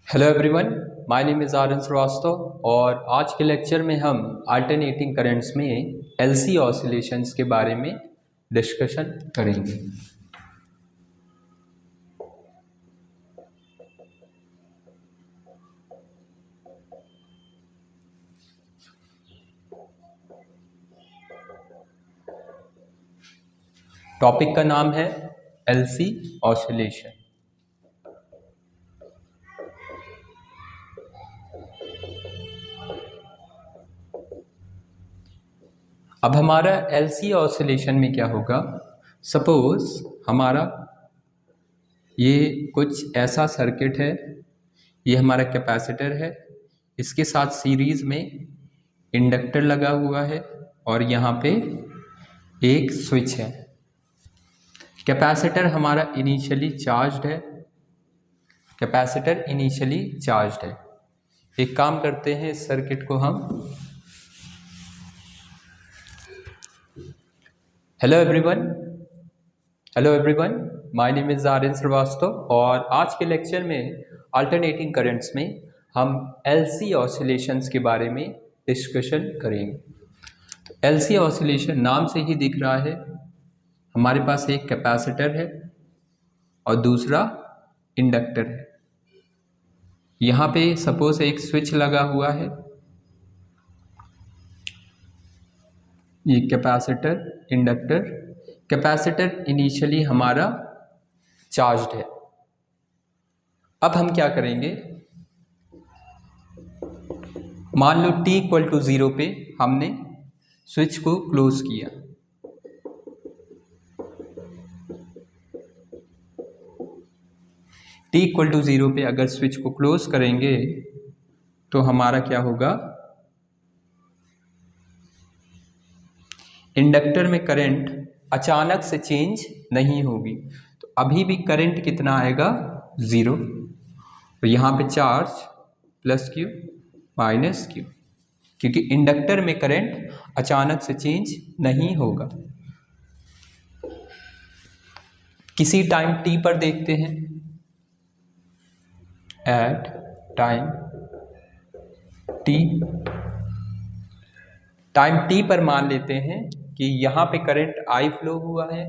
Hello everyone, my name is Aryan Srivastava और आज के लेक्चर में हम अल्टरनेटिंग करंट्स में एलसी ऑसिलेशंस के बारे में डिस्कशन करेंगे। टॉपिक का नाम है एलसी ऑसिलेशन। अब हमारा एलसी ऑसिलेशन में क्या होगा, सपोज हमारा ये कुछ ऐसा सर्किट है, ये हमारा कैपेसिटर है, इसके साथ सीरीज में इंडक्टर लगा हुआ है और यहाँ पे एक स्विच है। कैपेसिटर हमारा इनिशियली चार्ज्ड है, कैपेसिटर इनिशियली चार्ज्ड है। एक काम करते हैं, इस सर्किट को हम hello everyone, my name is Aryan Srivastava और आज के लेक्चर में अल्टरनेटिंग करंट्स में हम एलसी ऑसिलेशंस के बारे में डिस्कशन करेंगे। तो एलसी ऑसिलेशन नाम से ही दिख रहा है, हमारे पास एक कैपेसिटर है और दूसरा इंडक्टर है। यहाँ पे सपोज एक स्विच लगा हुआ है, ये कैपेसिटर इंडक्टर। कैपेसिटर इनिशियली हमारा चार्ज्ड है। अब हम क्या करेंगे, मान लो t = 0 पे हमने स्विच को क्लोज किया। t = 0 पे अगर स्विच को क्लोज करेंगे तो हमारा क्या होगा, इंडक्टर में करंट अचानक से चेंज नहीं होगी। तो अभी भी करंट कितना आएगा, 0। तो यहाँ पे चार्ज +q -q, क्योंकि इंडक्टर में करंट अचानक से चेंज नहीं होगा। किसी टाइम t पर देखते हैं, एट टाइम t पर मान लेते हैं कि यहाँ पे करंट I फ्लो हुआ है।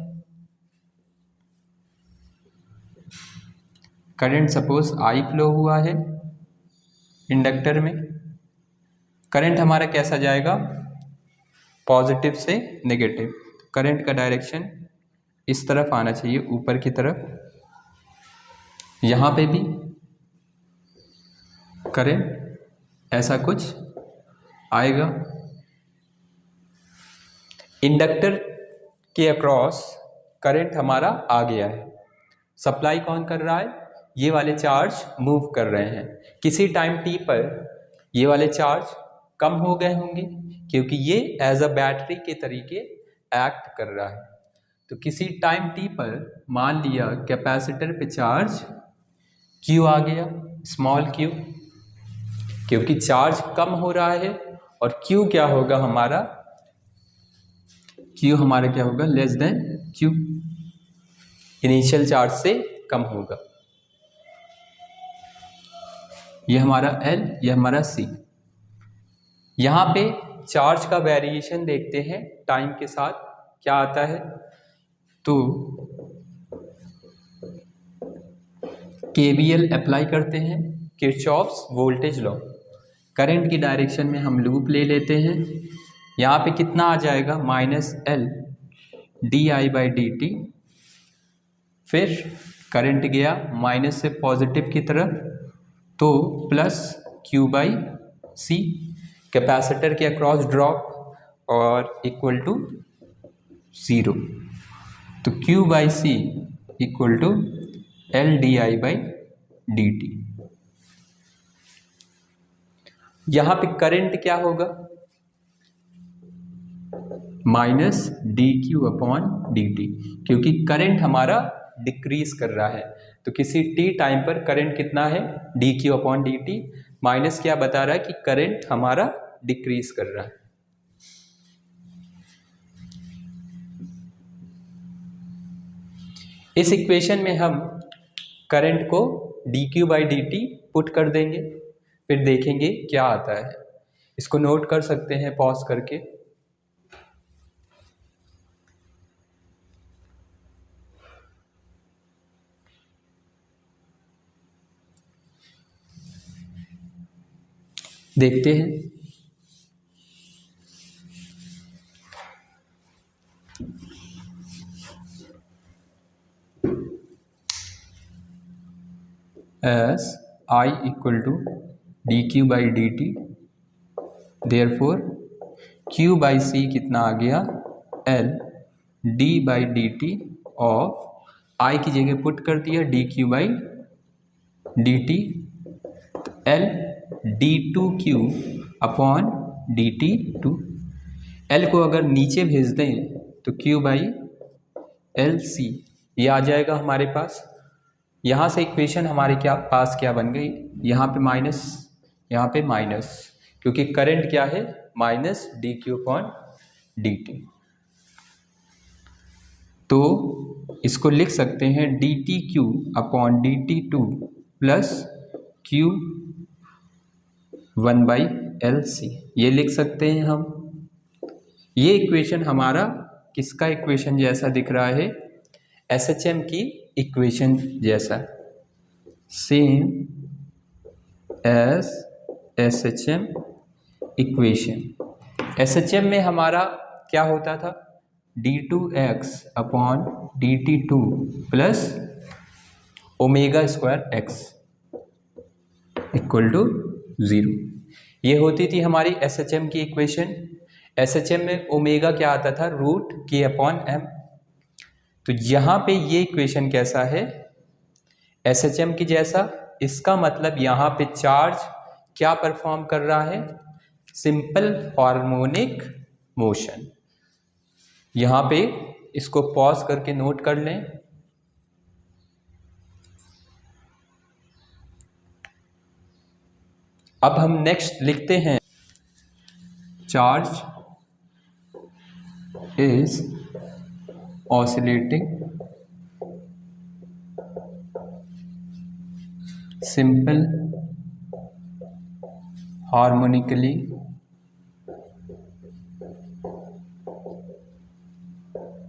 करंट सपोज I फ्लो हुआ है इंडक्टर में। करंट हमारा कैसा जाएगा, पॉजिटिव से नेगेटिव। करंट का डायरेक्शन इस तरफ आना चाहिए, ऊपर की तरफ। यहाँ पे भी करंट ऐसा कुछ आएगा। इंडक्टर के अक्रॉस करंट हमारा आ गया है। सप्लाई कौन कर रहा है, ये वाले चार्ज मूव कर रहे हैं। किसी टाइम t पर ये वाले चार्ज कम हो गए होंगे, क्योंकि ये एज अ बैटरी के तरीके एक्ट कर रहा है। तो किसी टाइम t पर मान लिया कैपेसिटर पे चार्ज q आ गया, स्मॉल q, क्योंकि चार्ज कम हो रहा है। और q क्या होगा हमारा, Q हमारा क्या होगा, q, इनिशियल चार्ज से कम होगा। ये हमारा L, ये हमारा C। यहाँ पे चार्ज का वेरिएशन देखते हैं टाइम के साथ क्या आता है। तो KVL अप्लाई करते हैं, किरचॉफ्स वोल्टेज लॉ। करंट की डायरेक्शन में हम लूप ले लेते हैं। यहाँ पे कितना आ जाएगा, -L di/dt। फिर करंट गया माइनस से पॉजिटिव की तरफ, तो +q/c, कैपेसिटर के अक्रॉस ड्रॉप और इक्वल टू 0। तो q/c = L di/dt। यहाँ पे करंट क्या होगा, -dq/dt, क्योंकि करंट हमारा डिक्रीज कर रहा है। तो किसी t टाइम पर करंट कितना है, dq/dt, माइनस क्या बता रहा है कि करंट हमारा डिक्रीज कर रहा है। इस इक्वेशन में हम करंट को dq/dt पुट कर देंगे, फिर देखेंगे क्या आता है। इसको नोट कर सकते हैं पॉज करके। देखते हैं। as I equal to dq by dt, therefore q by c कितना आ गया, l d by dt of I की जगह पुट कर दिया dq by dt, l d2q upon dt2। l को अगर नीचे भेज दें तो q बाई एल सी ये आ जाएगा हमारे पास। यहाँ से इक्वेशन हमारे पास क्या बन गई, यहाँ पे माइनस, यहाँ पे माइनस, क्योंकि करंट क्या है, minus D Q upon D T. तो इसको लिख सकते हैं D T Q upon D T two plus Q 1/LC, ये लिख सकते हैं हम। ये इक्वेशन हमारा किसका इक्वेशन जैसा दिख रहा है, एसएचएम की इक्वेशन जैसा, same as SHM equation. SHM में हमारा क्या होता था, d2x upon dt2 plus omega square x equal to 0, ये होती थी हमारी एसएचएम की इक्वेशन। एसएचएम में ओमेगा क्या आता था, रूट के अपॉन एम। तो यहाँ पे ये इक्वेशन कैसा है, एसएचएम की जैसा। इसका मतलब यहाँ पे चार्ज क्या परफॉर्म कर रहा है, सिंपल हार्मोनिक मोशन। यहाँ पे इसको पॉज करके नोट कर लें। अब हम नेक्स्ट लिखते हैं, charge is oscillating simple harmonically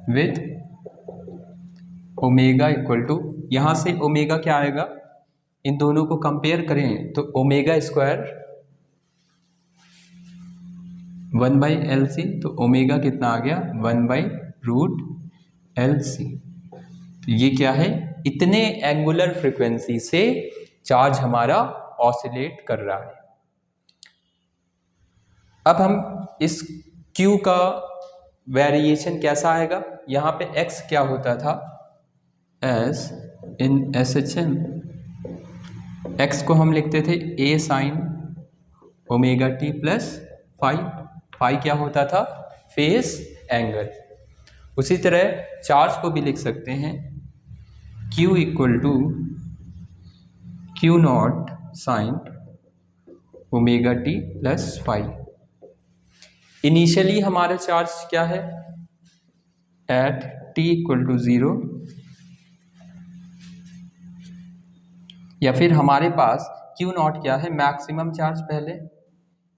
with omega equal to, यहाँ से ओमेगा क्या आएगा, इन दोनों को कंपेयर करें तो ओमेगा स्क्वायर 1/LC, तो ओमेगा कितना आ गया, 1/√LC। तो ये क्या है, इतने एंगुलर फ्रीक्वेंसी से चार्ज हमारा ऑसिलेट कर रहा है। अब हम इस Q का वेरिएशन कैसा आएगा, यहाँ पे X क्या होता था, एस इन SHM, X को हम लिखते थे A sine omega T plus phi. Phi क्या होता था, फेस एंगल। उसी तरह चार्ज को भी लिख सकते हैं Q equal to q naught sine omega T plus phi. Initially हमारा चार्ज क्या है, एट t इक्वल टू 0, या फिर हमारे पास Q नॉट क्या है, मैक्सिमम चार्ज। पहले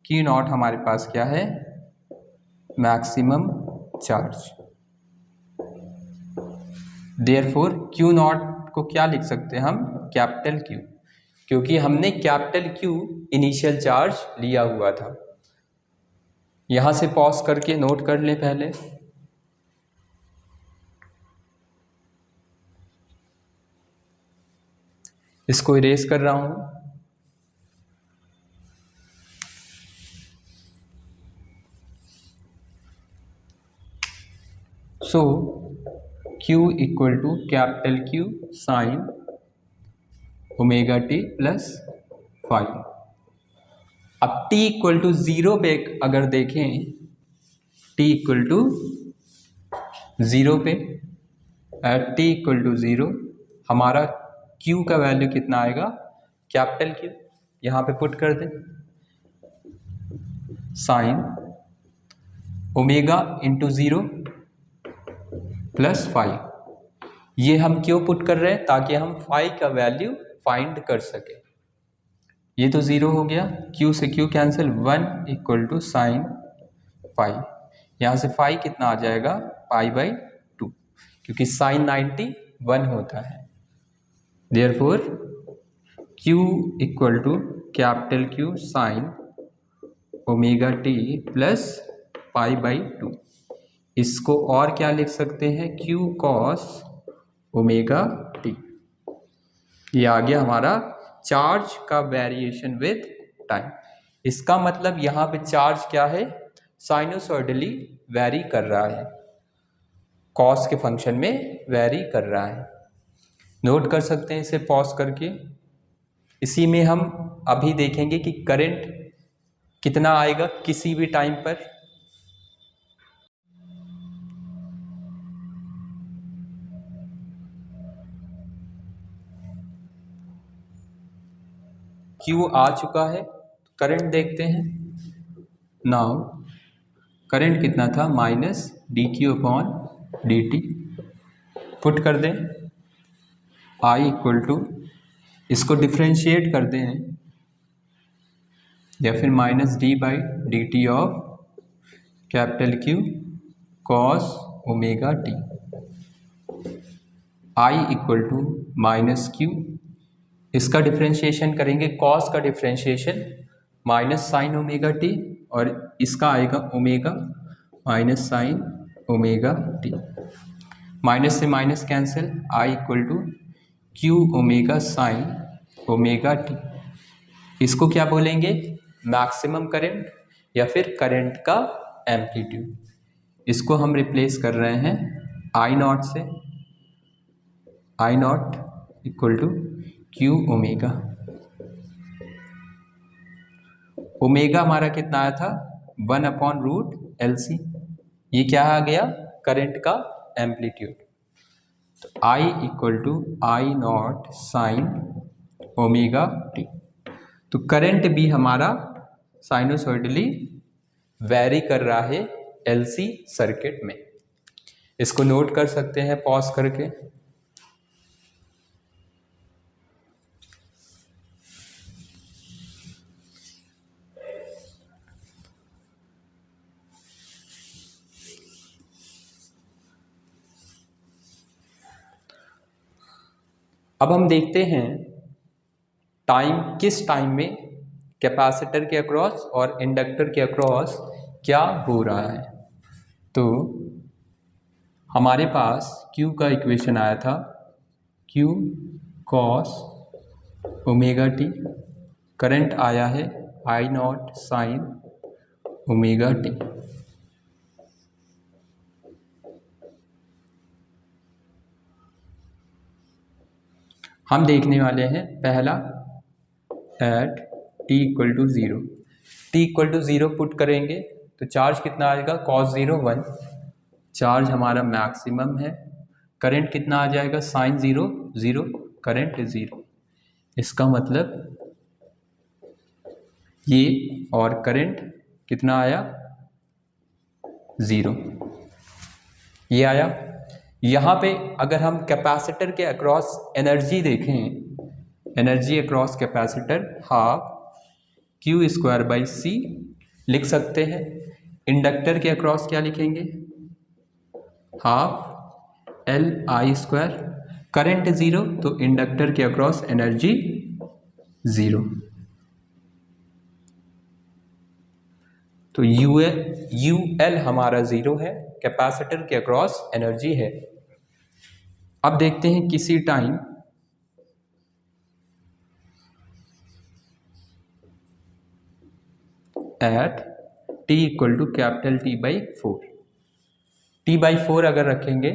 Q नॉट हमारे पास क्या है, maximum charge. Therefore Q not को क्या लिख सकते हैं हम, कैपिटल Q, क्योंकि हमने कैपिटल Q इनिशियल चार्ज लिया हुआ था। यहां से पॉज करके नोट कर लें पहले। इसको इरेज कर रहा हूं। So Q equal to capital Q sine omega T plus phi. अब t इक्वल टू 0 पे अगर देखें, t इक्वल टू 0 पे, एट t इक्वल टू 0 हमारा Q का वैल्यू कितना आएगा, कैपिटल Q, यहाँ पे पुट कर दें, sine omega into 0 plus five. ये हम क्यों पुट कर रहे हैं, ताकि हम फाई का वैल्यू फाइंड कर सके। ये तो ज़ीरो हो गया, Q से Q cancel, 1 equal to sine pi. यहाँ से फाई कितना आ जाएगा, π/2, क्योंकि साइन 90 1 होता है। Therefore Q equal to capital Q sine omega T plus π/2। इसको और क्या लिख सकते हैं, Q कॉस ओमेगा टी। ये आ गया हमारा चार्ज का वेरिएशन विद टाइम। इसका मतलब यहाँ पे चार्ज क्या है, साइनोसॉइडली वेरी कर रहा है, कॉस के फंक्शन में वेरी कर रहा है। नोट कर सकते हैं इसे पॉज करके। इसी में हम अभी देखेंगे कि करंट कितना आएगा किसी भी टाइम पर। Q आ चुका है, करंट देखते हैं। नाउ करंट कितना था, -dq/dt। पुट कर दें, I इक्वल टू, इसको डिफ्रेंशिएट कर दें या फिर -d/dt of capital Q cos omega t. I equal to -q, इसका डिफ्रेंशिएशन करेंगे, कॉस का differentiation minus sine omega t, और इसका आएगा omega minus sine omega t. Minus से minus cancel, I equal to q omega sine omega t. इसको क्या बोलेंगे, मैक्सिमम करंट या फिर करंट का एम्पलीट्यूड। इसको हम रिप्लेस कर रहे हैं आई नॉट से, I naught equal to q omega. Omega हमारा कितना आया था, 1/√LC। ये क्या आ गया, करंट का एम्पलीट्यूड। तो I equal to I naught sine omega t. तो करंट भी हमारा साइनोसॉइडली वेरी कर रहा है LC सर्किट में। इसको नोट कर सकते हैं पॉज करके। अब हम देखते हैं टाइम, किस टाइम में कैपेसिटर के अक्रॉस और इंडक्टर के अक्रॉस क्या हो रहा है। तो हमारे पास Q का इक्वेशन आया था, Q cos omega t, current आया है I naught sine omega t. हम देखने वाले हैं पहला, at t equal to 0। t equal to 0 put करेंगे तो चार्ज कितना आएगा, cos 0 1। चार्ज हमारा मैक्सिमम है। करंट कितना आ जाएगा, साइन 0 0, करंट 0। इसका मतलब ये और करंट कितना आया, 0। ये आया। यहाँ पे अगर हम कैपेसिटर के अक्रॉस एनर्जी देखें, energy across capacitor half Q²/C लिख सकते हैं। इंडक्टर के अक्रॉस क्या लिखेंगे, हाफ Li²। करंट 0 तो इंडक्टर के अक्रॉस एनर्जी 0। तो UL हमारा 0 है, कैपेसिटर के अक्रॉस एनर्जी है। अब देखते हैं किसी time at t equal to capital T/4। T/4 अगर रखेंगे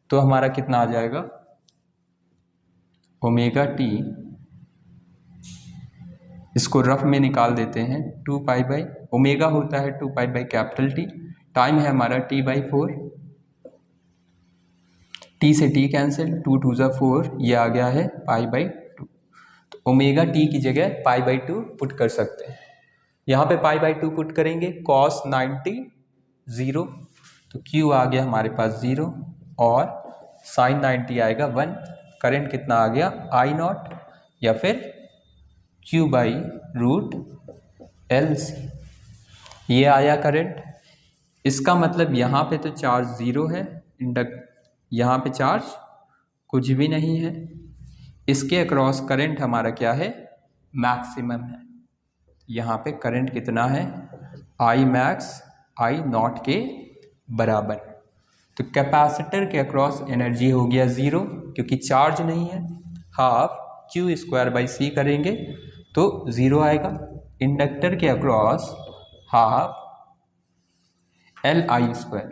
तो हमारा कितना आ जाएगा, ओमेगा टी, इसको रफ में निकाल देते हैं, 2π ओमेगा होता है 2π कैपिटल T। टाइम है हमारा T/4, T से T कैंसिल, 2 2 ज़ा 4, ये आ गया है π/2। तो ओमेगा टी की जगह π/2 पुट कर सकते हैं। यहाँ पे π/2 पुट करेंगे, cos 90 0, तो Q आ गया हमारे पास 0 और साइन 90 आएगा 1। करंट कितना आ गया, I0 या फिर Q by root L C. ये आया करंट। इसका मतलब यहाँ पे तो चार्ज ज़ीरो है, यहाँ पे चार्ज कुछ भी नहीं है। इसके अक्रॉस करंट हमारा क्या है, मैक्सिमम है। यहाँ पे करंट कितना है, आई मैक्स आई नॉट के बराबर। तो कैपेसिटर के अक्रॉस एनर्जी हो गया ज़ीरो, क्योंकि चार्ज नहीं है। हाफ क्यू स्क्वायर बाई सी करेंगे तो ज़ीरो आएगा। इंडक्टर के across half L I square.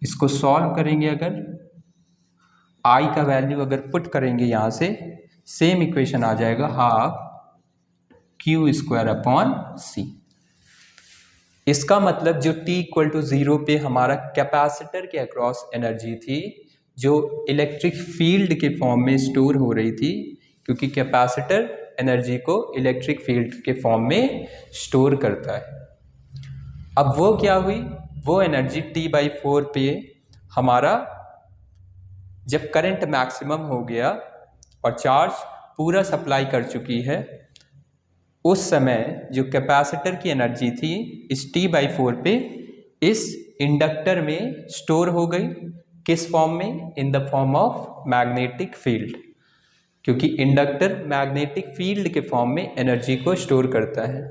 इसको सॉल्व करेंगे, अगर आई का वैल्यू अगर पुट करेंगे यहाँ से, सेम इक्वेशन आ जाएगा, हाफ क्यू स्क्वायर अपॉन सी। इसका मतलब जो t इक्वल टू ज़ीरो पे हमारा कैपेसिटर के अक्रॉस एनर्जी थी, जो इलेक्ट्रिक फील्ड के फॉर्म में स्टोर हो रही थी, क्योंकि कैपेसिटर एनर्जी को इलेक्ट्रिक फील्ड के फॉर्म में स्टोर करता है। अब वो क्या हुई, वो एनर्जी T/4 पे हमारा जब करंट मैक्सिमम हो गया और चार्ज पूरा सप्लाई कर चुकी है, उस समय जो कैपेसिटर की एनर्जी थी इस T/4 पे इस इंडक्टर में स्टोर हो गई। किस फॉर्म में, in the form of magnetic field, क्योंकि इंडक्टर मैग्नेटिक फील्ड के फॉर्म में एनर्जी को स्टोर करता है।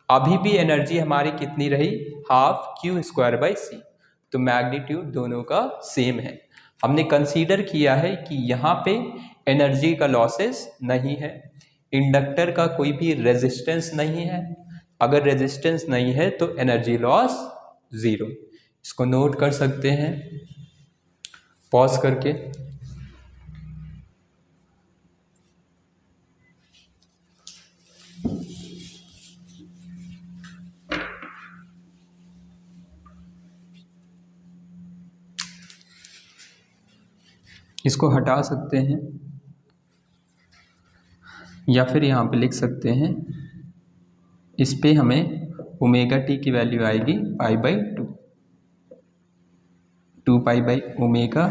अभी भी एनर्जी हमारी कितनी रही, हाफ क्यू स्क्वायर बाई सी। तो मैग्नीट्यूड दोनों का सेम है। हमने कंसीडर किया है कि यहाँ पे एनर्जी का लॉसेस नहीं है, इंडक्टर का कोई भी रेजिस्टेंस नहीं है। अगर रेजिस्टेंस नहीं है तो एनर्जी लॉस ज़ीरो। इसको नोट कर सकते हैं पॉज करके। इसको हटा सकते हैं या फिर यहाँ पे लिख सकते हैं, इस पे हमें ओमेगा टी की वैल्यू आएगी π/2, 2 pi by omega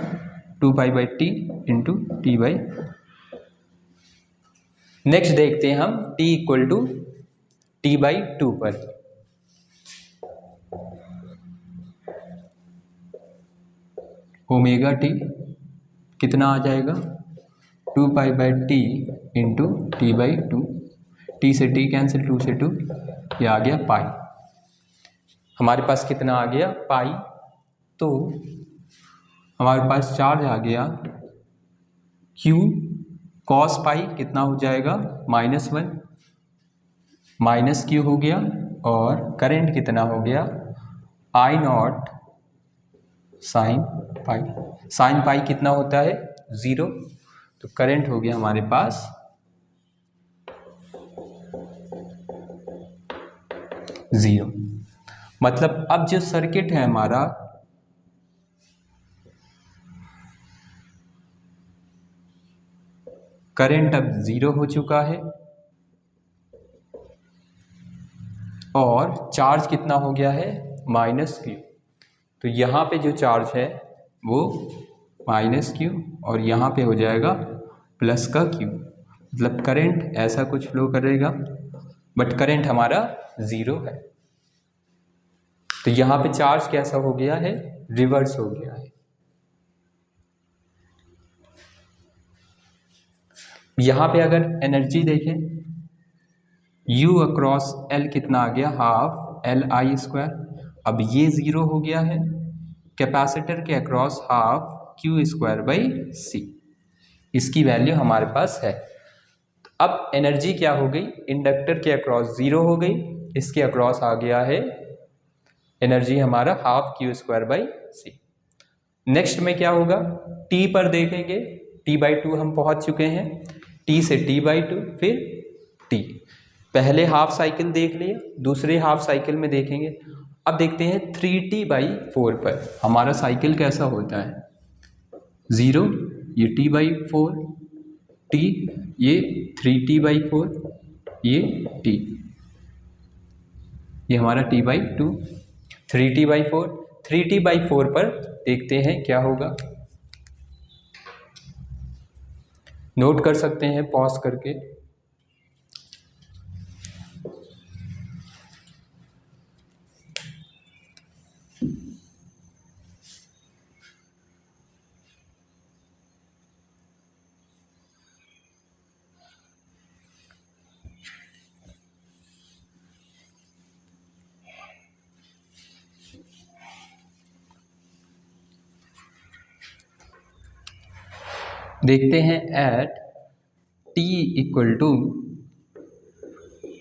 2 pi by T into T/। Next देखते हैं हम T इक्वल टू T/2 पर। ओमेगा टी कितना आ जाएगा, 2 pi by T into T/2। T से टी कैंसिल, 2 से 2, ये आ गया पाई। हमारे पास कितना आ गया, पाई। तो हमारे पास चार्ज आ गया Q कॉस पाई, कितना हो जाएगा -1, माइनस Q हो गया। और करंट कितना हो गया, I naught sine pi. Sine pi कितना होता है, 0। तो करंट हो गया हमारे पास 0। मतलब अब जो सर्किट है हमारा, करंट अब 0 हो चुका है और चार्ज कितना हो गया है, -Q। तो यहाँ पे जो चार्ज है वो -Q और यहाँ पे हो जाएगा प्लस का Q। मतलब करंट ऐसा कुछ फ्लो करेगा, बट करंट हमारा 0 है। तो यहाँ पे चार्ज कैसा हो गया है, रिवर्स हो गया है। यहाँ पे अगर एनर्जी देखें, U अक्रॉस L कितना आ गया, हाफ LI स्क्वायर। अब ये 0 हो गया है। कैपेसिटर के across half Q square by C, इसकी वैल्यू हमारे पास है। तो अब एनर्जी क्या हो गई, इंडक्टर के अक्रॉस 0 हो गई, इसके अक्रॉस आ गया है एनर्जी हमारा half Q square by C। Next में क्या होगा, T पर देखेंगे, T/2 हम पहुंच चुके हैं। T से T/2 फिर T। पहले हाफ साइकिल देख लिया, दूसरे हाफ साइकिल में देखेंगे। अब देखते हैं 3T/4 पर हमारा साइकिल कैसा होता है, 0, ये T/4, T, ये 3T/4, ये T, ये हमारा T/2, 3T/4। 3T/4 पर देखते हैं क्या होगा, नोट कर सकते हैं पॉज करके। देखते हैं at t equal to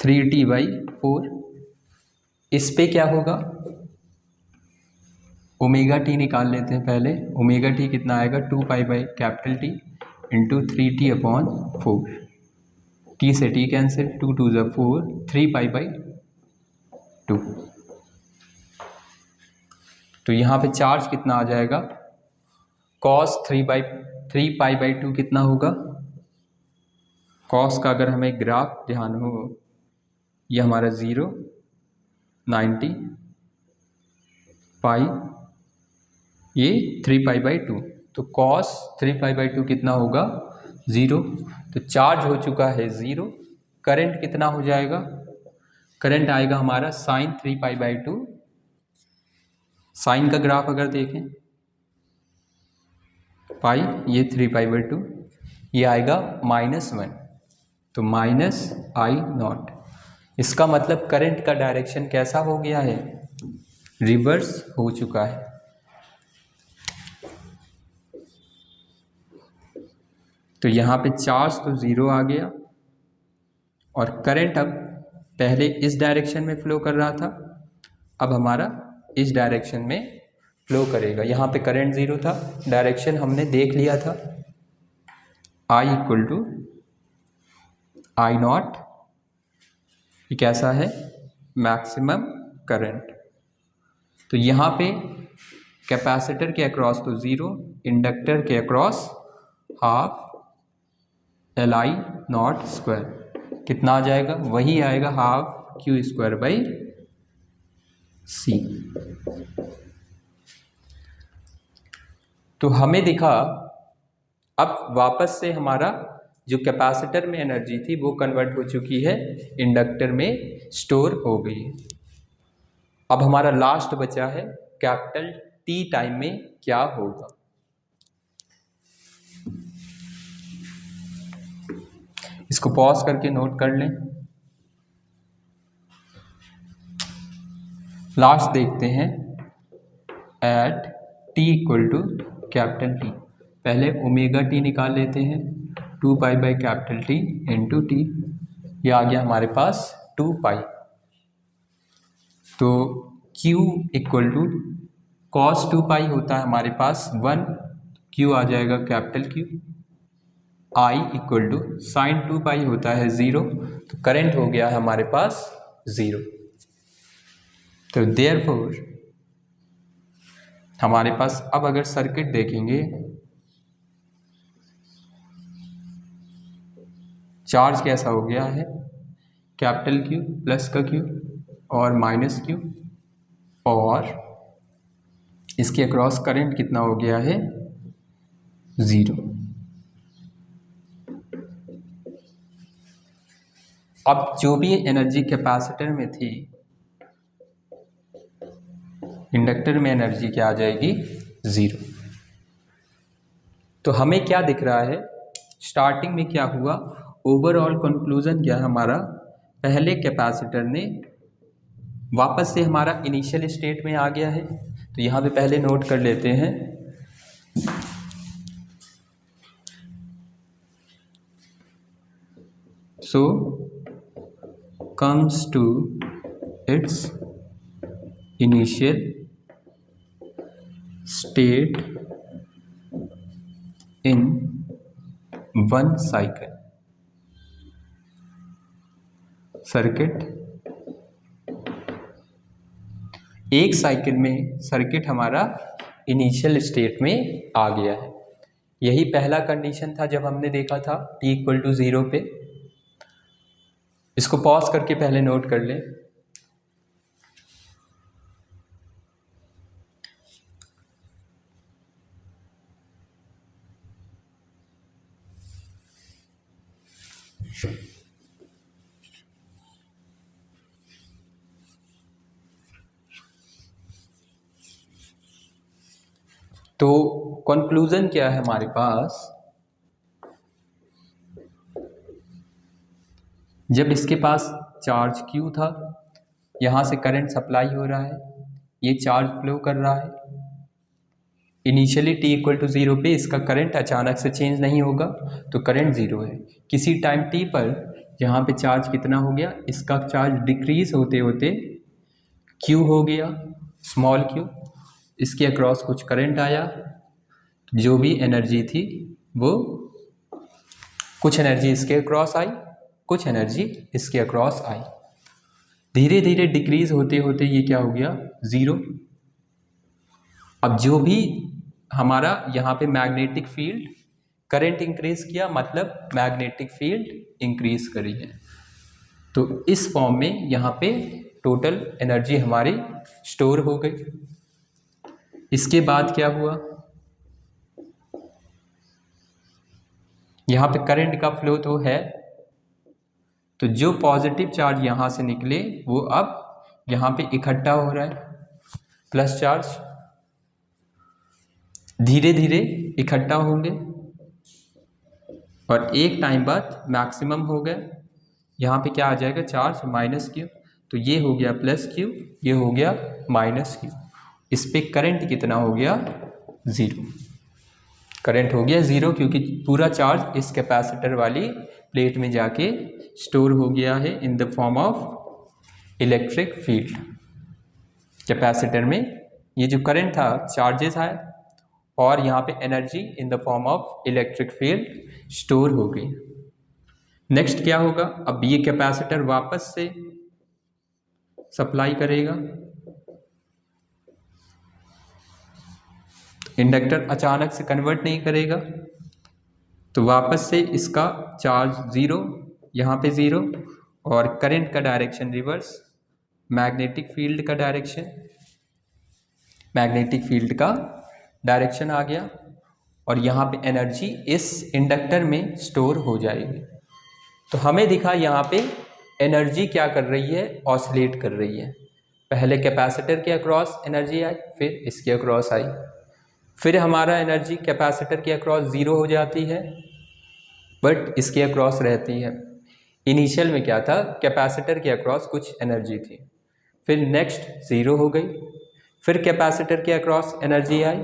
3t/4, इस पे क्या होगा, ओमेगा टी निकाल लेते हैं पहले। ओमेगा टी कितना आएगा, 2π/T इंटू 3t/4। टी से टी कैंसिल, 2 2 ज़ा 4, 3π/2। तो यहाँ पे चार्ज कितना आ जाएगा, cos 3π/2 कितना होगा, cos का अगर हमें ग्राफ ध्यान हो, ये हमारा 0, 90 पाई, ये 3π/2, तो cos 3π/2 कितना होगा, 0। तो चार्ज हो चुका है 0। करंट कितना हो जाएगा, करंट आएगा हमारा साइन 3π/2। साइन का ग्राफ अगर देखें, पाई, ये 3π/2, ये आएगा -1, तो -I0। इसका मतलब करंट का डायरेक्शन कैसा हो गया है, रिवर्स हो चुका है। तो यहाँ पे चार्ज तो 0 आ गया, और करंट अब पहले इस डायरेक्शन में फ्लो कर रहा था, अब हमारा इस डायरेक्शन में फ्लो करेगा। यहाँ पे करंट 0 था, डायरेक्शन हमने देख लिया था, I इक्वल टू I0। ये कैसा है, मैक्सिमम करंट। तो यहाँ पे कैपेसिटर के अक्रॉस तो 0, इंडक्टर के अक्रॉस हाफ Li0², कितना आ जाएगा, वही आएगा हाफ Q²/C। तो हमें दिखा अब वापस से हमारा जो कैपेसिटर में एनर्जी थी वो कन्वर्ट हो चुकी है, इंडक्टर में स्टोर हो गई है। अब हमारा लास्ट बचा है कैपिटल T टाइम में क्या होगा। इसको पॉज करके नोट कर लें। लास्ट देखते हैं at t equal to capital T। पहले ओमेगा टी निकाल लेते हैं, 2π/T इंटू टी, ये आ गया हमारे पास 2π। तो Q इक्वल टू cos 2π होता है हमारे पास 1, Q आ जाएगा capital Q। I equal to sine 2π होता है 0, तो करंट हो गया है हमारे पास 0। तो देयरफॉर हमारे पास अब अगर सर्किट देखेंगे, चार्ज कैसा हो गया है, कैपिटल Q प्लस का Q और माइनस Q, और इसके अक्रॉस करंट कितना हो गया है, 0। अब जो भी एनर्जी कैपेसिटर में थी, इंडक्टर में एनर्जी क्या आ जाएगी, 0। तो हमें क्या दिख रहा है, स्टार्टिंग में क्या हुआ, ओवरऑल कंक्लूजन क्या है हमारा, पहले कैपेसिटर ने वापस से हमारा इनिशियल स्टेट में आ गया है। तो यहाँ पे पहले नोट कर लेते हैं, सो comes to its initial state in 1 cycle। Circuit एक साइकिल में सर्किट हमारा इनिशियल स्टेट में आ गया है। यही पहला कंडीशन था जब हमने देखा था t इक्वल टू 0 पे। इसको पॉज करके पहले नोट कर लें। तो कंक्लूजन क्या है हमारे पास, जब इसके पास चार्ज Q था, यहाँ से करंट सप्लाई हो रहा है, ये चार्ज फ्लो कर रहा है, इनिशियली t इक्वल टू 0 पे इसका करंट अचानक से चेंज नहीं होगा, तो करंट 0 है। किसी टाइम t पर यहाँ पे चार्ज कितना हो गया, इसका चार्ज डिक्रीज होते होते q हो गया, स्मॉल q, इसके अक्रॉस कुछ करंट आया, जो भी एनर्जी थी वो कुछ एनर्जी इसके अक्रॉस आई, कुछ एनर्जी इसके अक्रॉस आई, धीरे धीरे डिक्रीज होते होते ये क्या हो गया, 0। अब जो भी हमारा यहाँ पे मैग्नेटिक फील्ड करंट इंक्रीज किया, मतलब मैग्नेटिक फील्ड इंक्रीज करी है, तो इस फॉर्म में यहाँ पे टोटल एनर्जी हमारी स्टोर हो गई। इसके बाद क्या हुआ, यहाँ पे करंट का फ्लो तो है, तो जो पॉजिटिव चार्ज यहाँ से निकले वो अब यहाँ पे इकट्ठा हो रहा है, प्लस चार्ज धीरे धीरे इकट्ठा होंगे और एक टाइम बाद मैक्सिमम हो गया, यहाँ पे क्या आ जाएगा, चार्ज माइनस क्यू, तो ये हो गया प्लस क्यू, ये हो गया माइनस क्यू, इस पे करंट कितना हो गया, 0। करंट हो गया 0 क्योंकि पूरा चार्ज इस कैपेसिटर वाली प्लेट में जाके स्टोर हो गया है in the form of electric field. Capacitor में ये जो करंट था, चार्जेस आए और यहाँ पे energy in the form of electric field store हो गई। नेक्स्ट क्या होगा, अब ये कैपेसिटर वापस से सप्लाई करेगा, इंडक्टर अचानक से कन्वर्ट नहीं करेगा, तो वापस से इसका चार्ज 0, यहाँ पे 0 और करंट का डायरेक्शन रिवर्स, मैग्नेटिक फील्ड का डायरेक्शन, मैग्नेटिक फील्ड का डायरेक्शन आ गया और यहाँ पे एनर्जी इस इंडक्टर में स्टोर हो जाएगी। तो हमें दिखा यहाँ पे एनर्जी क्या कर रही है, ऑसिलेट कर रही है। पहले कैपेसिटर के अक्रॉस एनर्जी आई, फिर इसके अक्रॉस आई, फिर हमारा एनर्जी कैपेसिटर के अक्रॉस 0 हो जाती है बट इसके अक्रॉस रहती है। इनिशियल में क्या था, कैपेसिटर के अक्रॉस कुछ एनर्जी थी, फिर नेक्स्ट 0 हो गई, फिर कैपेसिटर के अक्रॉस एनर्जी आई,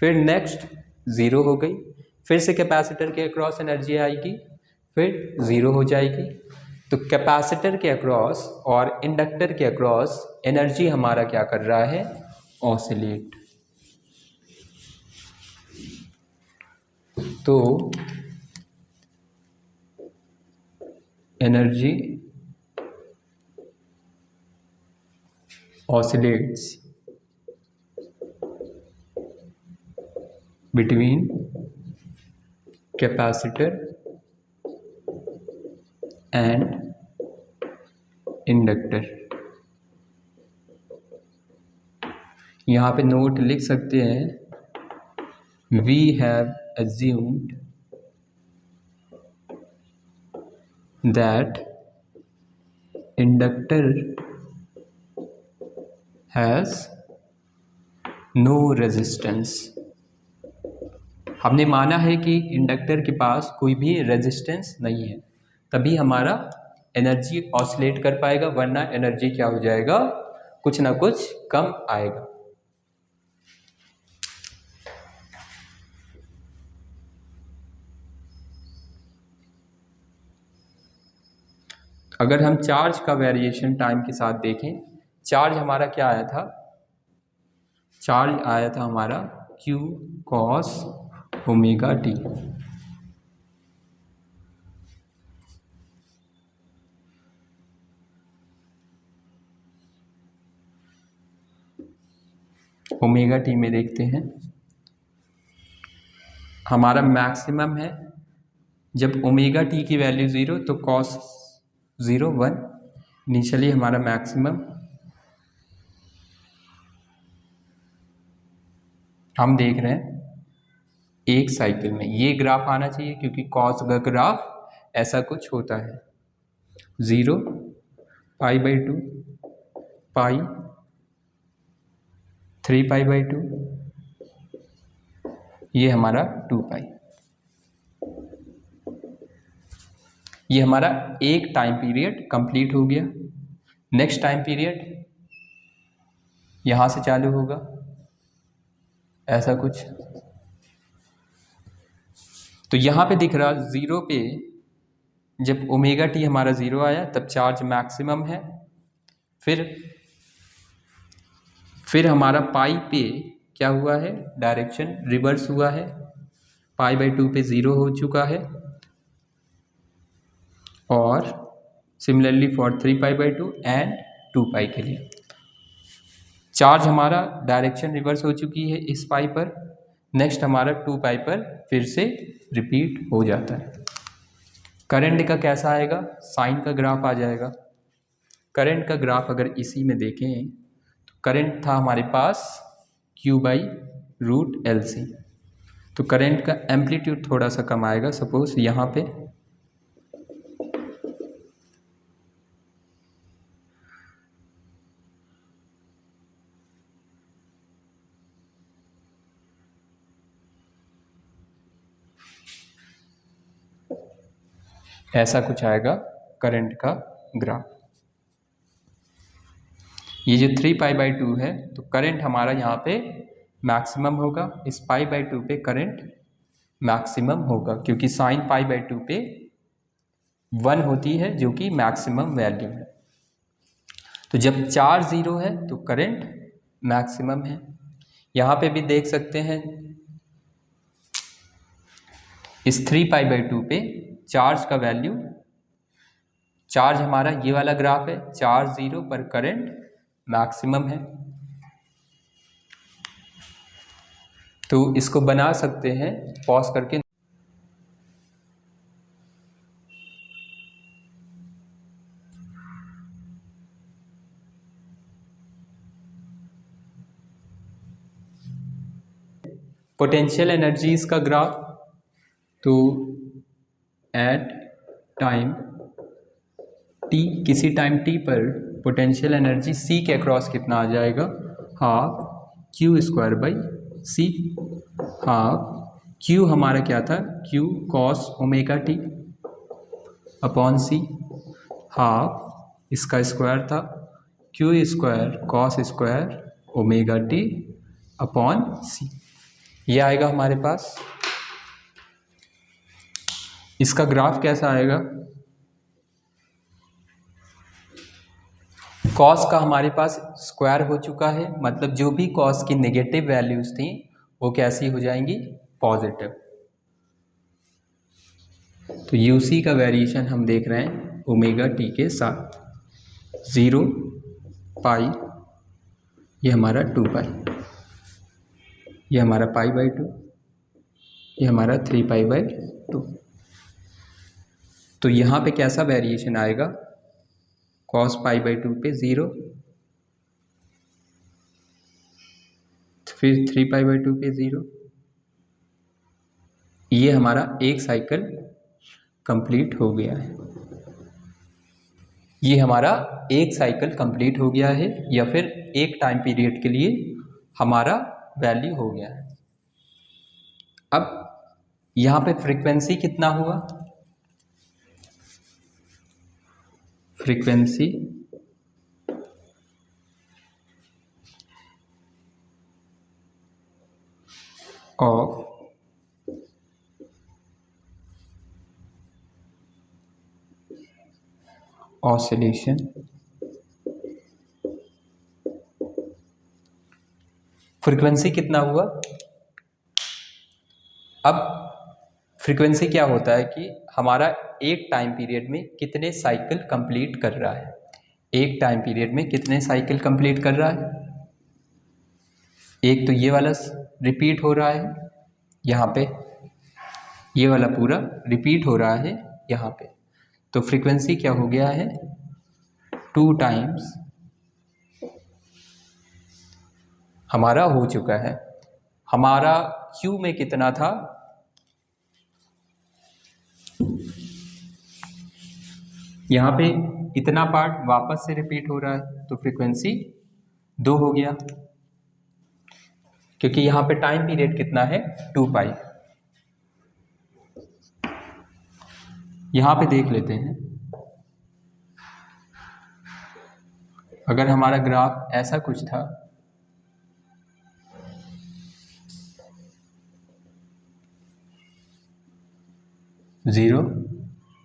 फिर नेक्स्ट 0 हो गई, फिर से कैपेसिटर के अक्रॉस एनर्जी आएगी, फिर 0 हो जाएगी। तो कैपेसिटर के अक्रॉस और इंडक्टर के अक्रॉस एनर्जी हमारा क्या कर रहा है, ऑसिलेट। तो energy oscillates between capacitor and inductor. यहाँ पे नोट लिख सकते हैं, we have assumed that inductor has no resistance। हमने माना है कि इंडक्टर के पास कोई भी रेजिस्टेंस नहीं है, तभी हमारा एनर्जी ऑसिलेट कर पाएगा, वरना एनर्जी क्या हो जाएगा, कुछ ना कुछ कम आएगा। अगर हम चार्ज का वेरिएशन टाइम के साथ देखें, चार्ज हमारा क्या आया था, चार्ज आया था हमारा Q cos omega T. Omega T में देखते हैं, हमारा मैक्सिमम है जब ओमेगा टी की वैल्यू 0 तो cos 0 1, इनिशियली हमारा मैक्सिमम। हम देख रहे हैं एक साइकिल में ये ग्राफ आना चाहिए क्योंकि कॉस का ग्राफ ऐसा कुछ होता है, 0 π/2 पाई 3 π/2, ये हमारा 2 पाई। ये हमारा एक टाइम पीरियड कंप्लीट हो गया। नेक्स्ट टाइम पीरियड यहाँ से चालू होगा, ऐसा कुछ। तो यहाँ पे दिख रहा 0 पे जब ओमेगा टी हमारा 0 आया तब चार्ज मैक्सिमम है। फिर हमारा पाई पे क्या हुआ है, डायरेक्शन रिवर्स हुआ है, π/2 पे 0 हो चुका है। और सिमिलरली फॉर 3π/2 एंड 2π के लिए चार्ज हमारा डायरेक्शन रिवर्स हो चुकी है इस पाई पर। नेक्स्ट हमारा 2π पर फिर से रिपीट हो जाता है। करंट का कैसा आएगा, साइन का ग्राफ आ जाएगा। करंट का ग्राफ अगर इसी में देखें तो करंट था हमारे पास Q/√LC। तो करंट का एम्पलीट्यूड थोड़ा सा कम आएगा। सपोज यहाँ पे ऐसा कुछ आएगा करंट का ग्राफ। ये जो 3π/2 है तो करंट हमारा यहाँ पे मैक्सिमम होगा, इस π/2 पे करंट मैक्सिमम होगा क्योंकि साइन π/2 पे 1 होती है जो कि मैक्सिमम वैल्यू है। तो जब चार्ज 0 है तो करंट मैक्सिमम है। यहाँ पे भी देख सकते हैं इस 3π/2 पे चार्ज का वैल्यू, चार्ज हमारा ये वाला ग्राफ है, चार्ज 0 पर करंट मैक्सिमम है। तो इसको बना सकते हैं पॉज करके। पोटेंशियल एनर्जीज का ग्राफ, तो एट टाइम t, किसी टाइम t पर पोटेंशियल एनर्जी c के अक्रॉस कितना आ जाएगा, हाफ Q²/c। हाफ Q हमारा क्या था, Q cos ω/t upon c। Half इसका स्क्वायर था Q² cos² ω/t upon c। ये आएगा हमारे पास। इसका ग्राफ कैसा आएगा, कॉस का हमारे पास स्क्वायर हो चुका है, मतलब जो भी कॉस की नेगेटिव वैल्यूज थी वो कैसी हो जाएंगी, पॉजिटिव। तो यूसी का वेरिएशन हम देख रहे हैं ω/t के साथ। 0 पाई, ये हमारा 2π, ये हमारा π/2, ये हमारा 3π/2। तो यहाँ पे कैसा वेरिएशन आएगा, cos π/2 पे 0, फिर 3π/2 पे 0। ये हमारा एक साइकिल कंप्लीट हो गया है। ये हमारा एक साइकिल कंप्लीट हो गया है, या फिर एक टाइम पीरियड के लिए हमारा वैल्यू हो गया है। अब यहाँ पे फ्रीक्वेंसी कितना हुआ, फ्रीक्वेंसी ऑफ ऑसिलेशन, फ्रीक्वेंसी कितना हुआ। अब फ्रीक्वेंसी क्या होता है कि हमारा एक टाइम पीरियड में कितने साइकिल कंप्लीट कर रहा है, एक टाइम पीरियड में कितने साइकिल कंप्लीट कर रहा है। एक तो ये वाला रिपीट हो रहा है यहाँ पे, ये वाला पूरा रिपीट हो रहा है यहाँ पे। तो फ्रीक्वेंसी क्या हो गया है, 2 टाइम्स हमारा हो चुका है। हमारा Q में कितना था, यहाँ पे इतना पार्ट वापस से रिपीट हो रहा है तो फ्रीक्वेंसी 2 हो गया, क्योंकि यहाँ पे टाइम पीरियड कितना है, 2π। यहाँ पे देख लेते हैं, अगर हमारा ग्राफ ऐसा कुछ था, 0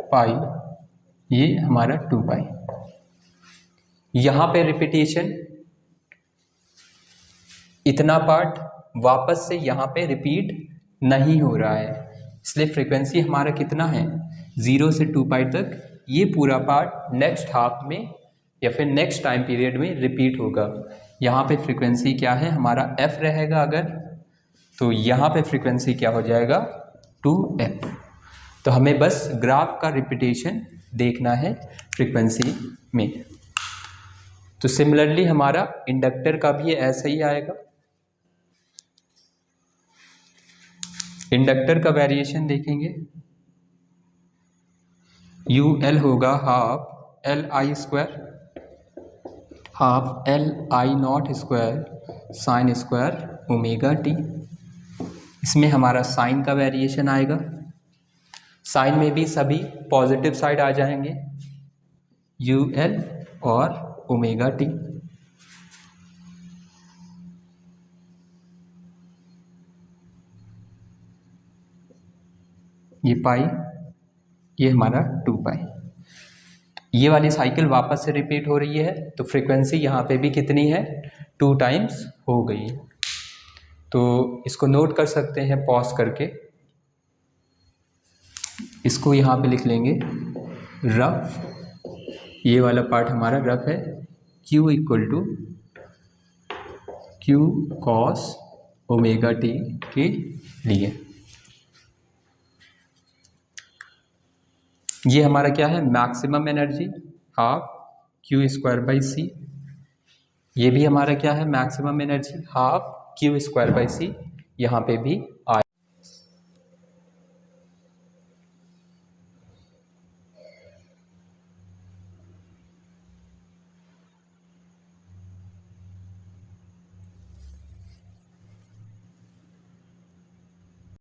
पाई, ये हमारा 2 पाई। यहाँ पे रिपीटेशन, इतना पार्ट वापस से यहाँ पे रिपीट नहीं हो रहा है, इसलिए फ्रीक्वेंसी हमारा कितना है 0 से 2 पाई तक। ये पूरा पार्ट नेक्स्ट हाफ में या फिर नेक्स्ट टाइम पीरियड में रिपीट होगा। यहाँ पे फ्रीक्वेंसी क्या है हमारा f रहेगा अगर, तो यहाँ पे फ्रीक्वेंसी क्या हो जाएगा 2f। तो हमें बस ग्राफ का रिपीटेशन देखना है फ्रीक्वेंसी में। तो सिमिलरली हमारा इंडक्टर का भी ऐसा ही आएगा। इंडक्टर का वेरिएशन देखेंगे, UL होगा half LI square, half LI not square sine square omega T. इसमें हमारा साइन का वेरिएशन आएगा, साइन में भी सभी पॉजिटिव साइड आ जाएंगे, UL और ओमेगा टी। ये पाई, ये हमारा 2 पाई। ये वाली साइकिल वापस से रिपीट हो रही है, तो फ्रीक्वेंसी यहाँ पे भी कितनी है 2 टाइम्स हो गई। तो इसको नोट कर सकते हैं पॉज करके, इसको यहाँ पे लिख लेंगे रफ, ये वाला पार्ट हमारा रफ है, Q equal to Q cos omega t के लिए। ये हमारा क्या है maximum energy half Q square by C। ये भी हमारा क्या है maximum energy half Q square by C, यहाँ पे भी